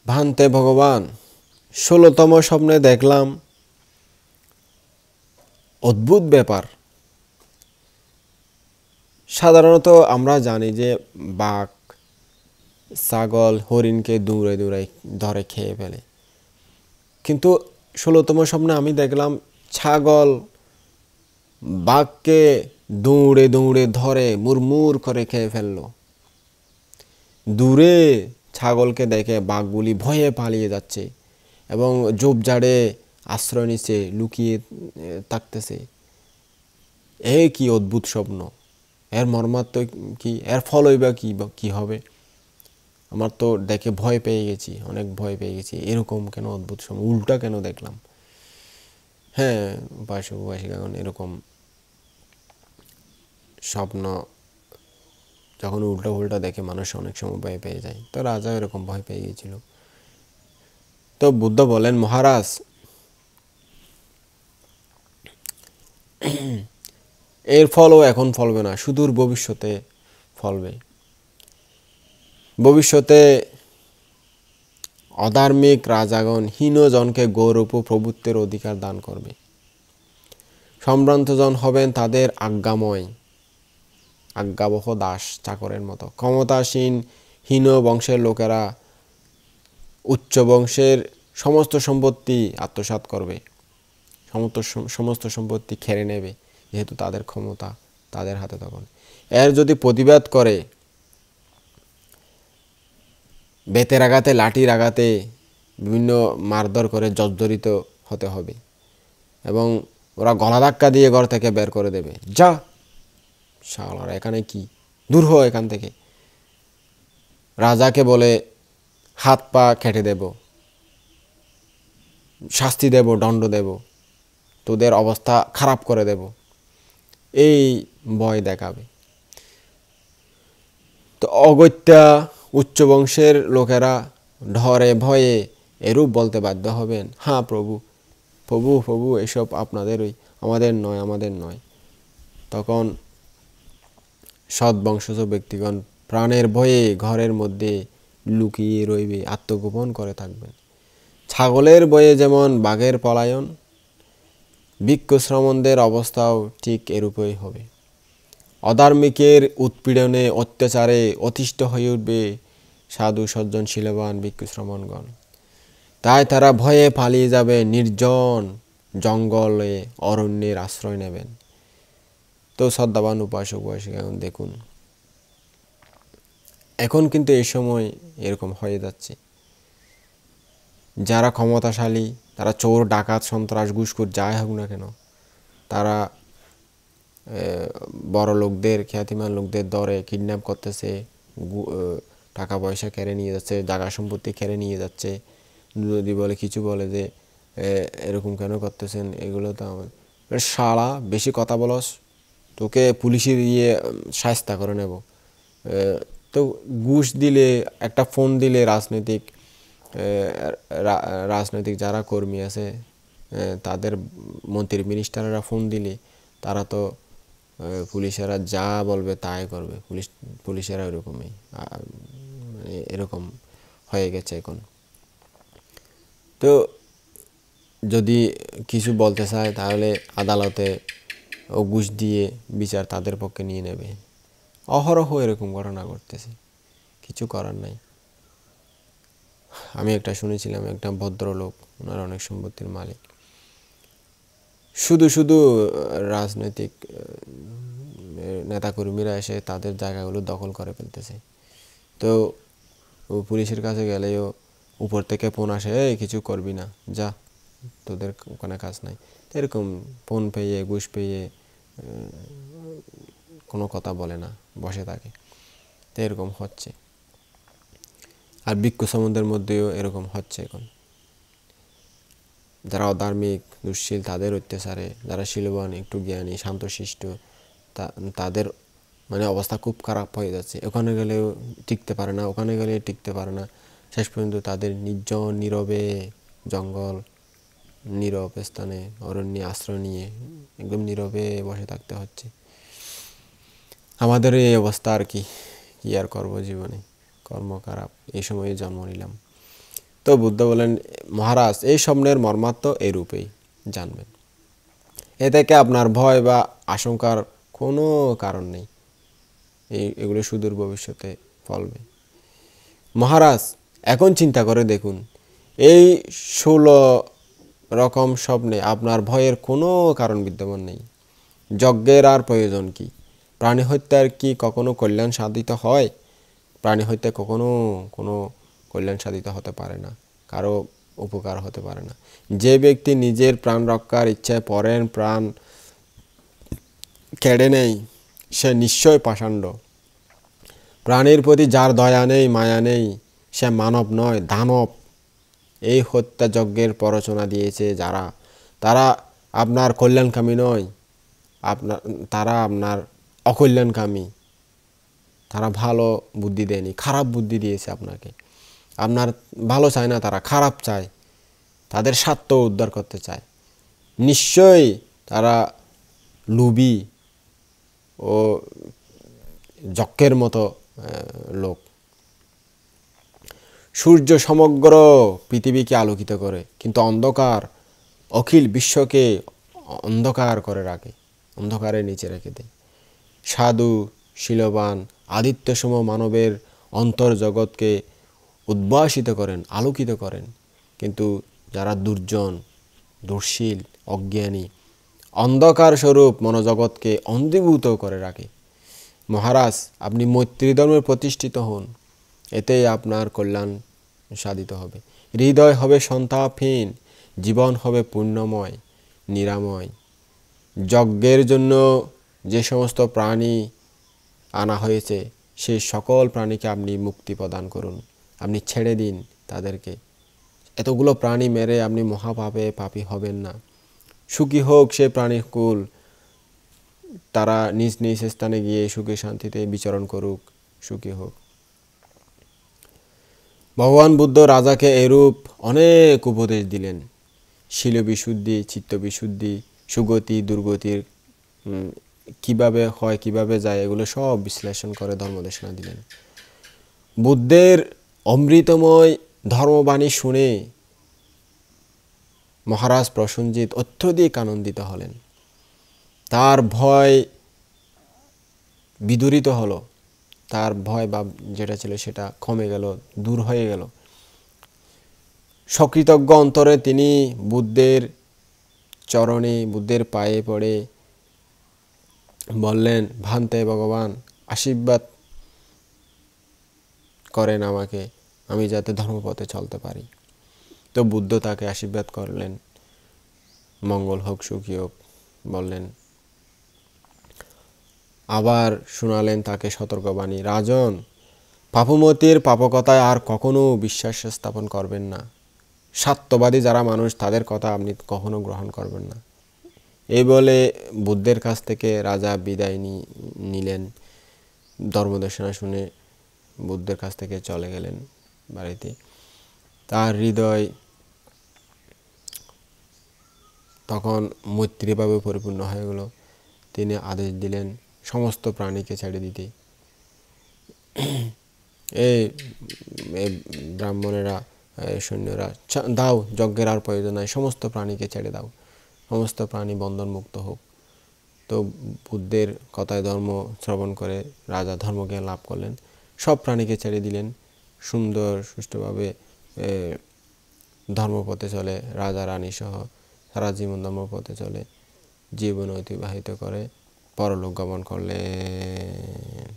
ভান্তে ভগবান, 16তম স্বপ্নে দেখলাম অদ্ভুত ব্যাপার। সাধারণত আমরা জানি যে বাঘ, ছাগল, হরিণকে দৌড়ে দৌড়ে ধরে খেয়ে ফেলে, কিন্তু 16তম স্বপ্নে আমি দেখলাম ছাগল বাঘকে দৌড়ে দৌড়ে ধরে মুড়মুড় করে খেয়ে ফেললো। দূরে ছাগলকে দেখে বাঘগুলি ভয়ে পালিয়ে যাচ্ছে এবং ঝোপঝাড়ে আশ্রয় নিচ্ছে, লুকিয়ে থাকতেছে। কি অদ্ভুত স্বপ্ন! এর মর্মার্থ কি, এর ফলই বা কি হবে? আমার তো দেখে ভয় পেয়ে গেছি, অনেক ভয় পেয়ে গেছি। এরকম কেন অদ্ভুত স্বপ্ন, উল্টা কেন দেখলাম? হ্যাঁ, উপাসক এরকম স্বপ্ন যখন উল্টা উল্টা দেখে মানুষ অনেক সময় ভয় পেয়ে যায়। তো রাজা এরকম ভয় পেয়ে গিয়েছিল। তো বুদ্ধ বলেন, মহারাজ, এর ফলও এখন ফলবে না, সুদূর ভবিষ্যতে ফলবে। ভবিষ্যতে অধার্মিক রাজাগণ হীনজনকে গৌরব ও প্রভুত্বের অধিকার দান করবে। সম্ভ্রান্তজন হবেন তাদের আজ্ঞাবহ দাস চাকরের মতো। ক্ষমতাসীন হীন বংশের লোকেরা উচ্চ বংশের সমস্ত সম্পত্তি আত্মসাৎ করবে, সমস্ত সম্পত্তি খেড়ে নেবে, যেহেতু তাদের ক্ষমতা তাদের হাতে তখন। এর যদি প্রতিবাদ করে, বেতের আঘাতে, লাঠির আঘাতে, বিভিন্ন মারধর করে জর্জরিত হতে হবে এবং ওরা গলা ধাক্কা দিয়ে ঘর থেকে বের করে দেবে। যা শালার, এখানে কি, দূর হ এখান থেকে। রাজাকে বলে হাত পা কেটে দেব, শাস্তি দেব, দণ্ড দেব, তোদের অবস্থা খারাপ করে দেব, এই ভয় দেখাবে। তো অগত্যা উচ্চ বংশের লোকেরা ডরে ভয়ে এরূপ বলতে বাধ্য হবেন, হ্যাঁ প্রভু, প্রভু প্রভু, এসব আপনাদেরই, আমাদের নয়। তখন সৎ বংশজ ব্যক্তিগণ প্রাণের ভয়ে ঘরের মধ্যে লুকিয়ে রইবে, আত্মগোপন করে থাকবেন। ছাগলের ভয়ে যেমন বাঘের পলায়ন, ভিক্ষুশ্রমণদের অবস্থাও ঠিক এরূপই হবে। অধার্মিকের উৎপীড়নে অত্যাচারে অতিষ্ঠ হয়ে উঠবে সাধু সজ্জন শীলবান ভিক্ষুশ্রমণগণ। তাই তারা ভয়ে পালিয়ে যাবে, নির্জন জঙ্গলে অরণ্যের আশ্রয় নেবেন। তো শ্রদ্ধাবান উপাসক উপাসিকা, দেখুন এখন কিন্তু এই সময় এরকম হয়ে যাচ্ছে। যারা ক্ষমতাশালী, তারা চোর, ডাকাত, সন্ত্রাস, ঘুষখোর যাই হোক না কেন, তারা বড় লোকদের, খ্যাতিমান লোকদের ধরে কিডন্যাপ করতেছে, টাকা পয়সা কেড়ে নিয়ে যাচ্ছে, জায়গা সম্পত্তি কেড়ে নিয়ে যাচ্ছে। যদি বলে, কিছু বলে যে এরকম কেন করতেছেন, এগুলো তো আমার শালা, বেশি কথা বলস, তোকে পুলিশের শায়েস্তা করে নেব। তো ঘুষ দিলে, একটা ফোন দিলে রাজনৈতিক যারা কর্মী আছে, তাদের মন্ত্রী মিনিস্টাররা ফোন দিলে তারা তো পুলিশেরা যা বলবে তাই করবে। পুলিশেরা এরকমই, মানে এরকম হয়ে গেছে এখন। তো যদি কিছু বলতে চায় তাহলে আদালতে ও ঘুষ দিয়ে বিচার তাদের পক্ষে নিয়ে নেবে। অহরহ এরকম ঘটনা ঘটতেছে, কিছু করার নাই। আমি একটা শুনেছিলাম, একটা ভদ্রলোক, ওনার অনেক সম্পত্তির মালিক, শুধু শুধু রাজনৈতিক নেতাকর্মীরা এসে তাদের জায়গাগুলো দখল করে ফেলতেছে। তো পুলিশের কাছে গেলেও উপর থেকে ফোন আসে, এই কিছু করবি না, যা, তোদের কোনো কাজ নাই। এরকম ফোন পেয়ে, ঘুষ পেয়ে কোনো কথা বলে না, বসে থাকে। তো এরকম হচ্ছে। আর ভিক্ষু সমুদ্রের মধ্যেও এরকম হচ্ছে এখন। যারা অধার্মিক, দুঃশীল, তাদের অত্যাচারে, যারা শীলবান, একটু জ্ঞানী, শান্তশিষ্ট, তাদের মানে অবস্থা খুব খারাপ হয়ে যাচ্ছে। ওখানে গেলেও টিকতে পারে না, ওখানে গেলে টিকতে পারে না। শেষ পর্যন্ত তাদের নির্জন, নীরবে, জঙ্গল, নীরব স্থানে, অরণ্যে আশ্রয় নিয়ে একদম নীরবে বসে থাকতে হচ্ছে। আমাদের এই অবস্থা আর কি আর করবো জীবনে, কর্ম খারাপ, এই সময়ে জন্ম নিলাম। তো বুদ্ধ বলেন, মহারাজ এই স্বপ্নের মর্মার্থ এরূপেই জানবেন, এ থেকে আপনার ভয় বা আশঙ্কার কোনো কারণ নেই, এগুলো সুদূর ভবিষ্যতে ফলবে। মহারাজ এখন চিন্তা করে দেখুন, এই 16 রকম স্বপ্নে আপনার ভয়ের কোনো কারণ বিদ্যমান নেই। যজ্ঞের আর প্রয়োজন কি? প্রাণী হত্যার কি কখনো কল্যাণ সাধিত হয়? প্রাণী হত্যা কখনো কোনো কল্যাণ সাধিত হতে পারে না, কারো উপকার হতে পারে না। যে ব্যক্তি নিজের প্রাণ রক্ষার ইচ্ছায় পরের প্রাণ কেড়ে নেয় সে নিশ্চয় পাষণ্ড। প্রাণীর প্রতি যার দয়া নেই, মায়া নেই, সে মানব নয়, দানব। এই হত্যাযজ্ঞের প্ররোচনা দিয়েছে যারা, তারা আপনার কল্যাণকামী নয়, তারা আপনার অকল্যাণকামী। তারা ভালো বুদ্ধি দেয়নি, খারাপ বুদ্ধি দিয়েছে আপনাকে। আপনার ভালো চায় না, তারা খারাপ চায়, তাদের স্বার্থ উদ্ধার করতে চায়। নিশ্চয়ই তারা লোভী ও যক্ষের মতো লোক। সূর্য সমগ্র পৃথিবীকে আলোকিত করে, কিন্তু অন্ধকার অখিল বিশ্বকে অন্ধকার করে রাখে, অন্ধকারের নিচে রেখে দেয়। সাধু শীলবান আদিত্যসম মানবের অন্তর্জগৎকে উদ্ভাসিত করেন, আলোকিত করেন, কিন্তু যারা দুর্জন, দুঃশীল, অজ্ঞানী, অন্ধকার স্বরূপ মনোজগৎকে অন্ধীভূত করে রাখে। মহারাজ আপনি মৈত্রী ধর্মে প্রতিষ্ঠিত হন, এতেই আপনার কল্যাণ সাধিত হবে। হৃদয় হবে সন্তাপহীন, জীবন হবে পুণ্যময়, নিরাময়। যজ্ঞের জন্য যে সমস্ত প্রাণী আনা হয়েছে সেই সকল প্রাণীকে আপনি মুক্তি প্রদান করুন, আপনি ছেড়ে দিন তাদেরকে। এতগুলো প্রাণী মেরে আপনি মহাপাপে পাপী হবেন না। সুখী হোক সে প্রাণীকুল, তারা নিজ নিজ স্থানে গিয়ে সুখে শান্তিতে বিচরণ করুক, সুখী হোক। ভগবান বুদ্ধ রাজাকে এরূপ অনেক উপদেশ দিলেন। শীল বিশুদ্ধি, চিত্ত বিশুদ্ধি, সুগতি দুর্গতির কিভাবে হয়, কিভাবে যায়, এগুলো সব বিশ্লেষণ করে ধর্মদেশনা দিলেন। বুদ্ধের অমৃতময় ধর্মবাণী শুনে মহারাজ প্রসেনজিৎ অত্যধিক আনন্দিত হলেন। তার ভয় বিদূরিত হলো, তার ভয় বা যেটা ছিল সেটা কমে গেল, দূর হয়ে গেল। সকৃতজ্ঞ অন্তরে তিনি বুদ্ধের চরণে, বুদ্ধের পায়ে পড়ে বললেন, ভান্তে ভগবান, আশীর্বাদ করেন আমাকে, আমি যাতে ধর্মপথে চলতে পারি। তো বুদ্ধ তাকে আশীর্বাদ করলেন, মঙ্গল হোক, সুখী হোক বললেন। আবার শোনালেন তাকে সতর্কবাণী, রাজন, পাপমতির পাপকথায় আর কখনো বিশ্বাস স্থাপন করবেন না। স্বার্থবাদী যারা মানুষ, তাদের কথা আপনি কখনো গ্রহণ করবেন না। এই বলে বুদ্ধের কাছ থেকে রাজা বিদায় নিলেন। ধর্মদেশনা শুনে বুদ্ধের কাছ থেকে চলে গেলেন বাড়িতে। তার হৃদয় তখন মৈত্রীভাবে পরিপূর্ণ হয়ে গেল। তিনি আদেশ দিলেন সমস্ত প্রাণীকে ছেড়ে দিতে। এই ব্রাহ্মণেরা, সৈন্যরা, দাও, যজ্ঞের আর প্রয়োজন নাই, সমস্ত প্রাণীকে ছেড়ে দাও, সমস্ত প্রাণী বন্ধনমুক্ত হোক। তো বুদ্ধের কথায় ধর্ম শ্রবণ করে রাজা ধর্মজ্ঞান লাভ করলেন, সব প্রাণীকে ছেড়ে দিলেন, সুন্দর সুষ্ঠুভাবে ধর্মপথে চলে, রাজা রানী সহ সারা জীবন ধর্মপথে চলে জীবন অতিবাহিত করে পরলোক গমন করলেন।